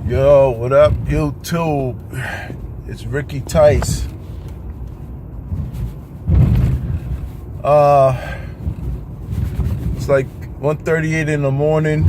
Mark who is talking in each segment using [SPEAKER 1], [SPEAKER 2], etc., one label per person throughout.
[SPEAKER 1] Yo, what up, YouTube? It's Ricky Tice. It's like 1:38 in the morning,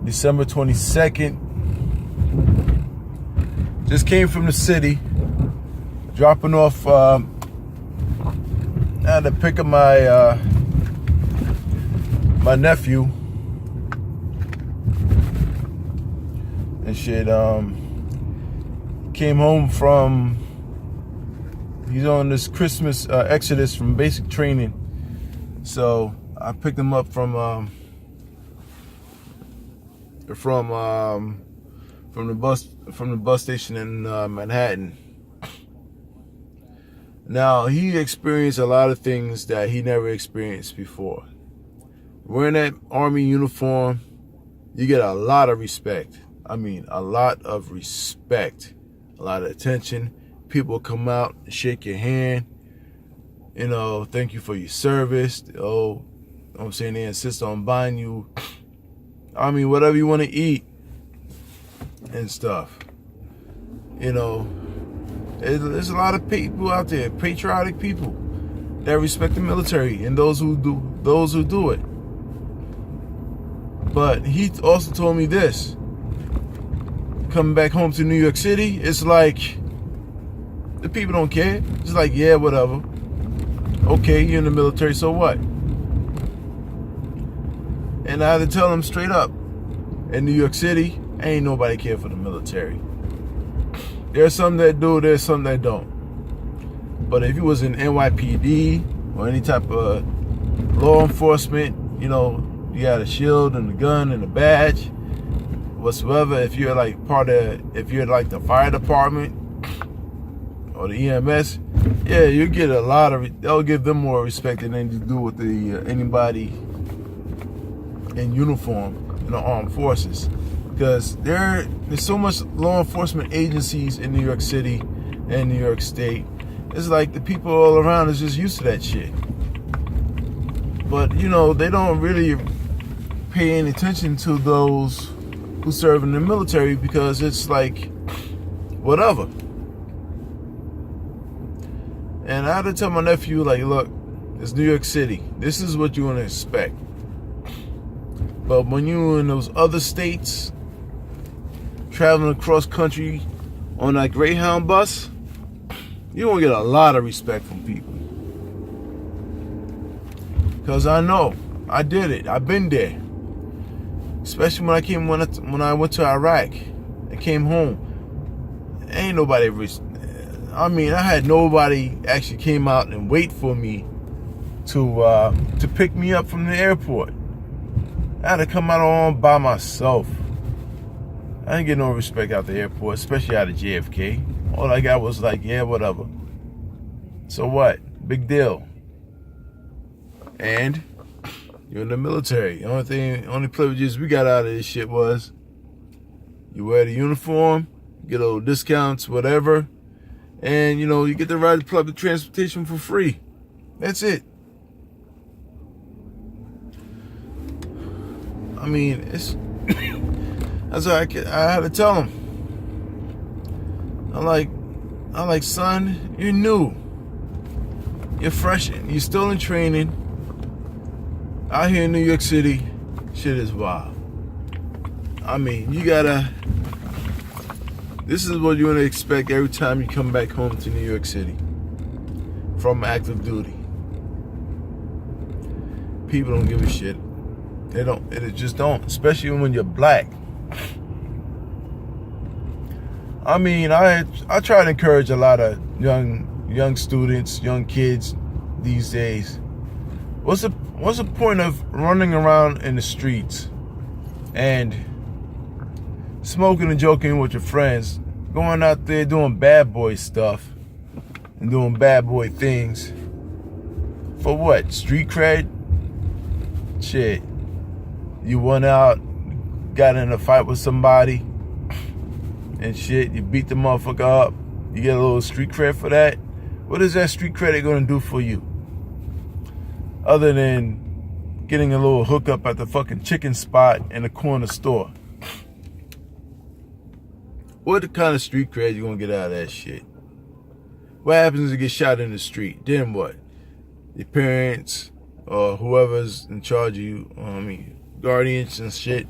[SPEAKER 1] December 22nd. Just came from the city, dropping off. I had to pick up my nephew and shit. Came home from. He's on this Christmas exodus from basic training, so I picked him up from the bus station in Manhattan. Now, he experienced a lot of things that he never experienced before. Wearing that Army uniform, you get a lot of respect. I mean, a lot of respect, a lot of attention. People come out and shake your hand, thank you for your service. I'm saying, they insist on buying you, whatever you want to eat and stuff. There's a lot of people out there, patriotic people that respect the military, and those who do it. But he also told me this: coming back home to New York City, it's like the people don't care. It's like, yeah, whatever. Okay, you're in the military, so what? And I had to tell him straight up, in New York City, ain't nobody care for the military. There's some that do, there's some that don't. But if you was in NYPD or any type of law enforcement, you had a shield and a gun and a badge, whatsoever. If you're like the fire department or the EMS, yeah, you get a lot of. They'll give them more respect than they do with anybody in uniform in the armed forces, because there's so much law enforcement agencies in New York City and New York State. It's like the people all around is just used to that shit. But they don't really pay any attention to those who serve in the military, because it's like whatever. And I had to tell my nephew, like, look, it's New York City. This is what you want to expect. But when you're in those other states, traveling across country on that Greyhound bus, you're going to get a lot of respect from people. Because I know, I did it. I've been there. Especially when I went to Iraq and came home. Ain't nobody I had nobody actually came out and wait for me to pick me up from the airport. I had to come out all by myself. I didn't get no respect out the airport, especially out of JFK. All I got was like, yeah, whatever. So what? Big deal. And you're in the military. The only privileges we got out of this shit was you wear the uniform, you get a little discounts, whatever. And, you get to ride public transportation for free. That's it. It's... That's what I had to tell him. I'm like, son, you're new. You're fresh. You're still in training. Out here in New York City, shit is wild. You gotta... This is what you want to expect every time you come back home to New York City from active duty. People don't give a shit. They don't. It just don't. Especially when you're black. I try to encourage a lot of young students, young kids these days. What's the point of running around in the streets and smoking and joking with your friends, going out there doing bad boy stuff and doing bad boy things? For what? Street cred? Shit. You went out, got in a fight with somebody and shit, you beat the motherfucker up, you get a little street cred for that? What is that street credit going to do for you? Other than getting a little hookup at the fucking chicken spot in the corner store. What kind of street cred you gonna get out of that shit? What happens if you get shot in the street? Then what? Your parents or whoever's in charge of you, guardians and shit,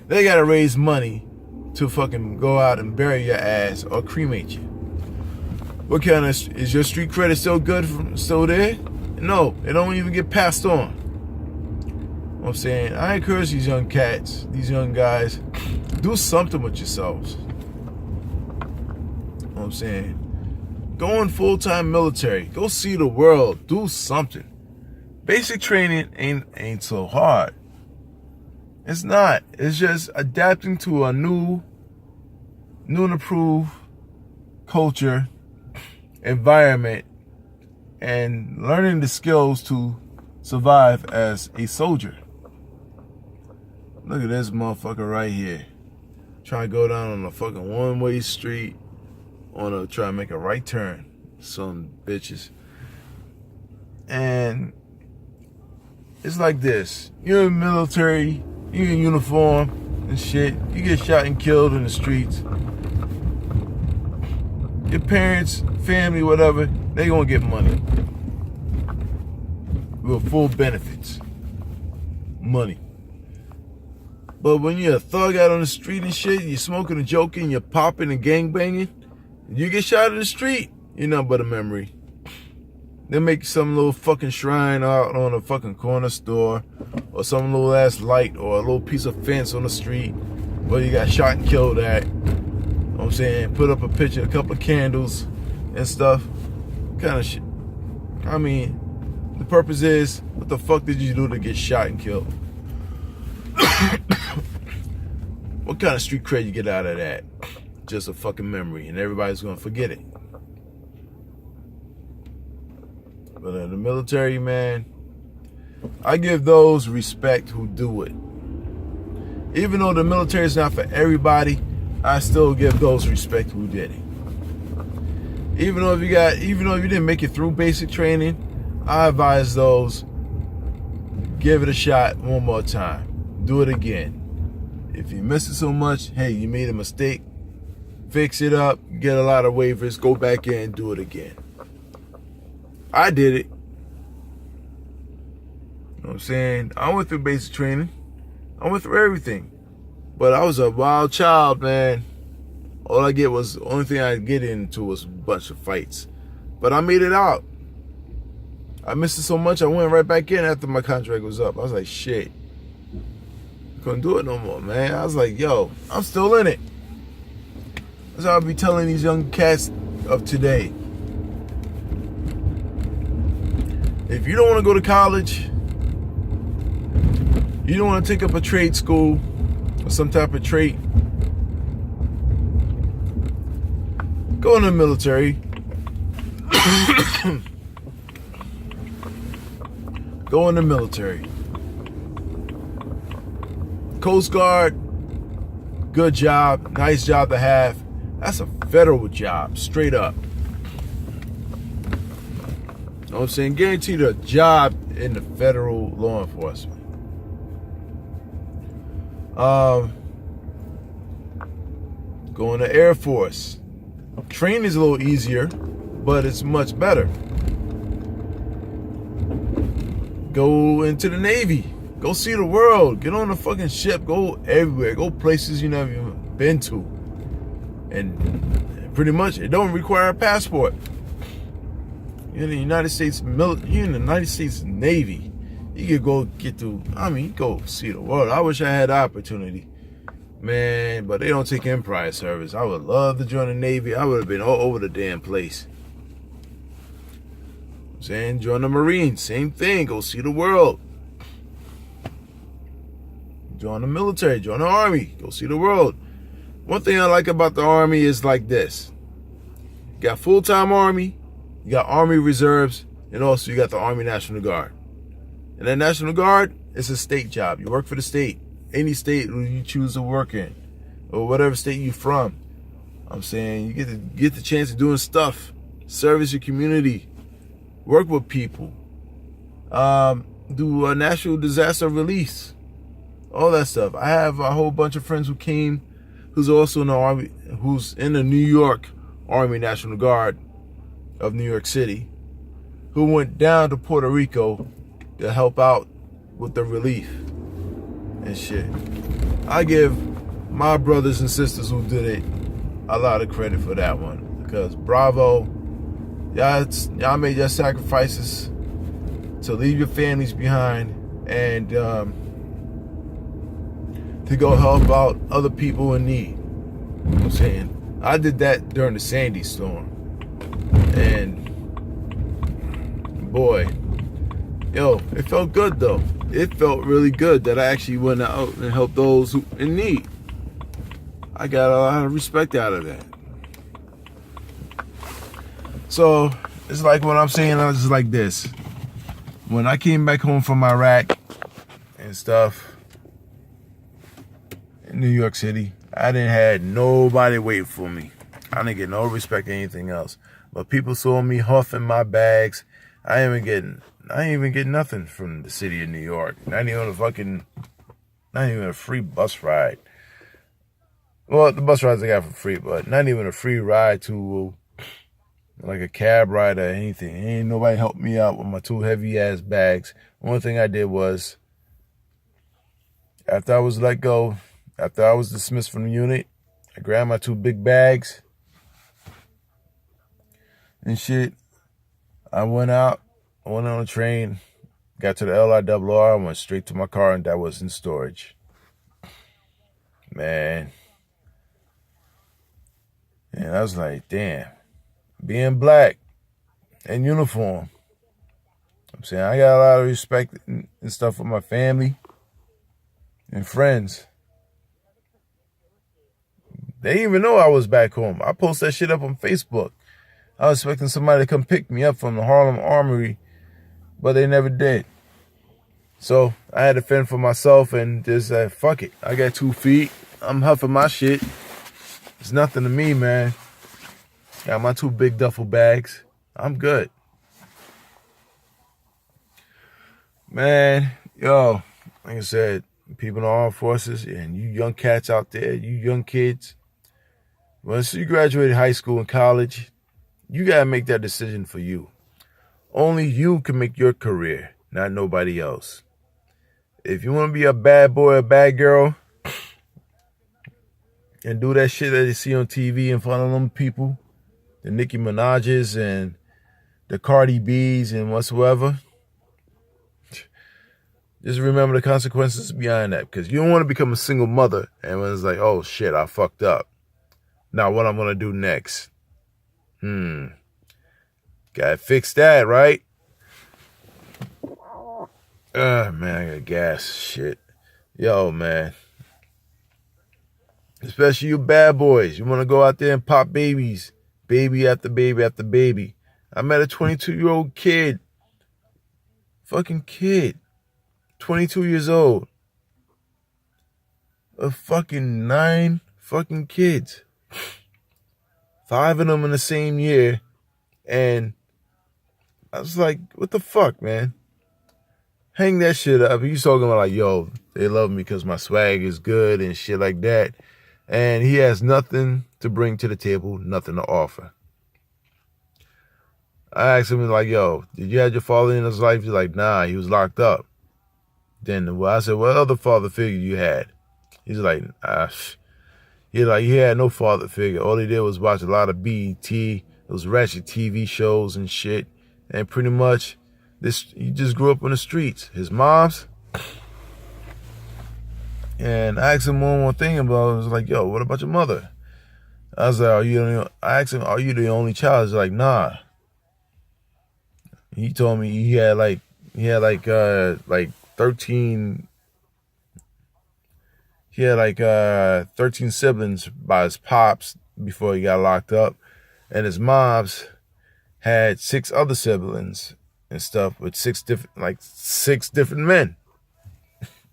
[SPEAKER 1] they gotta raise money to fucking go out and bury your ass or cremate you. What kind of, is your street credit still good, still there? No, it don't even get passed on. You know what I'm saying? I encourage these young cats, these young guys, do something with yourselves. You know what I'm saying? Go in full-time military. Go see the world. Do something. Basic training ain't so hard. It's not. It's just adapting to a new and improved culture, environment, and learning the skills to survive as a soldier. Look at this motherfucker right here. Trying to go down on a fucking one-way street. Wanna try to make a right turn. Some bitches. And it's like this. You're in the military, you're in uniform and shit. You get shot and killed in the streets. Your parents, family, whatever, they gonna get money. With full benefits. Money. But when you're a thug out on the street and shit, you're smoking and joking, you're popping and gangbanging, you get shot in the street, you're nothing but a memory. They make some little fucking shrine out on a fucking corner store, or some little ass light, or a little piece of fence on the street where you got shot and killed at. You know what I'm saying? Put up a picture, a couple of candles and stuff. Kind of shit. I mean, the purpose is, what the fuck did you do to get shot and killed? What kind of street cred you get out of that? Just a fucking memory, and everybody's gonna forget it. But in the military, man, I give those respect who do it. Even though the military is not for everybody, I still give those respect who did it. Even though if you didn't make it through basic training, I advise those, give it a shot one more time. Do it again. If you miss it so much, hey, you made a mistake, fix it up, get a lot of waivers, go back in and do it again. I did it. You know what I'm saying? I went through basic training. I went through everything. But I was a wild child, man. The only thing I get into was a bunch of fights. But I made it out. I missed it so much, I went right back in after my contract was up. I was like, shit. Couldn't do it no more, man. I was like, yo, I'm still in it. That's how I be telling these young cats of today. If you don't want to go to college, you don't want to take up a trade school or some type of trade, go in the military. Go in the military. Coast Guard, good job, nice job to have. That's a federal job, straight up. You know what I'm saying? Guaranteed a job in the federal law enforcement. Go in the Air Force. Training is a little easier, but it's much better. Go into the Navy. Go see the world. Get on a fucking ship. Go everywhere. Go places you never even been to. And pretty much, it don't require a passport. You're in the United States you're in the United States Navy. You could go go see the world. I wish I had the opportunity. Man, but they don't take in-prior service. I would love to join the Navy. I would have been all over the damn place. I'm saying, join the Marines. Same thing. Go see the world. Join the military. Join the Army. Go see the world. One thing I like about the Army is like this. You got full-time Army. You got Army Reserves. And also you got the Army National Guard. And that National Guard is a state job. You work for the state. Any state you choose to work in. Or whatever state you're from. I'm saying, you get the chance of doing stuff. Service your community. Work with people. Do a natural disaster release. All that stuff. I have a whole bunch of friends who came who's also in the Army, who's in the New York Army National Guard of New York City, who went down to Puerto Rico to help out with the relief and shit. I give my brothers and sisters who did it a lot of credit for that one, because bravo, y'all made your sacrifices to leave your families behind and to go help out other people in need. You know what I'm saying? I did that during the Sandy storm, and boy, yo, it felt good though. It felt really good that I actually went out and helped those who in need. I got a lot of respect out of that. So it's like what I'm saying, I was just like this. When I came back home from Iraq and stuff in New York City, I didn't have nobody waiting for me. I didn't get no respect or anything else. But people saw me huffing my bags. I ain't even getting nothing from the city of New York. Not even a free bus ride. Well, the bus rides I got for free, but not even a free ride to like a cab ride or anything. Ain't nobody helped me out with my 2 heavy ass bags. One thing I did was, after I was let go, after I was dismissed from the unit, I grabbed my 2 big bags and shit. I went on a train, got to the LIRR, went straight to my car, and that was in storage. Man. And I was like, damn. Being black in uniform, I'm saying I got a lot of respect and stuff for my family and friends. They didn't even know I was back home. I posted that shit up on Facebook. I was expecting somebody to come pick me up from the Harlem Armory, but they never did. So I had to fend for myself and just said, fuck it. I got 2 feet. I'm huffing my shit. It's nothing to me, man. Got my 2 big duffel bags. I'm good. Man, yo, like I said, people in the armed forces and you young cats out there, you young kids, once you graduate high school and college, you got to make that decision for you. Only you can make your career, not nobody else. If you want to be a bad boy or bad girl and do that shit that you see on TV in front of them people, the Nicki Minaj's and the Cardi B's and whatsoever, just remember the consequences behind that, because you don't want to become a single mother and when it's like, oh shit, I fucked up. Now what I'm going to do next? Gotta fix that, right? Man, I got gas. Shit. Yo, man. Especially you bad boys. You want to go out there and pop babies. Baby after baby after baby. I met a 22-year-old kid. Fucking kid. 22 years old. A fucking 9 fucking kids. 5 of them in the same year. And I was like, what the fuck, man? Hang that shit up. He's talking about like, yo, they love me because my swag is good and shit like that. And he has nothing to bring to the table, nothing to offer. I asked him, like, yo, did you have your father in his life? He's like, nah, he was locked up. Then I said, what other father figure you had? He's like, he had no father figure. All he did was watch a lot of BET, those ratchet TV shows and shit. And pretty much, he just grew up on the streets. His mom's. And I asked him one more thing about it. I was like, yo, what about your mother? I was like, I asked him, are you the only child? He's like, nah. He told me he had 13. He had 13 siblings by his pops before he got locked up. And his mom's had 6 other siblings and stuff with 6 different men.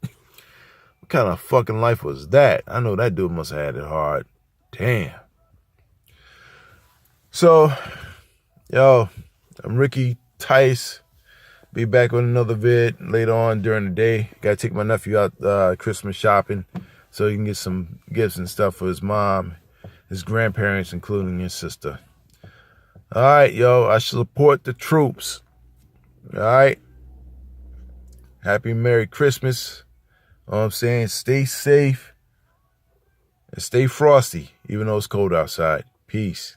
[SPEAKER 1] What kind of fucking life was that? I know that dude must have had it hard. Damn. So, yo, I'm Ricky Tice. Be back with another vid later on during the day. Gotta take my nephew out Christmas shopping so he can get some gifts and stuff for his mom, his grandparents, including his sister. All right, yo, I support the troops. All right. Happy Merry Christmas. You know what I'm saying? Stay safe and stay frosty, even though it's cold outside. Peace.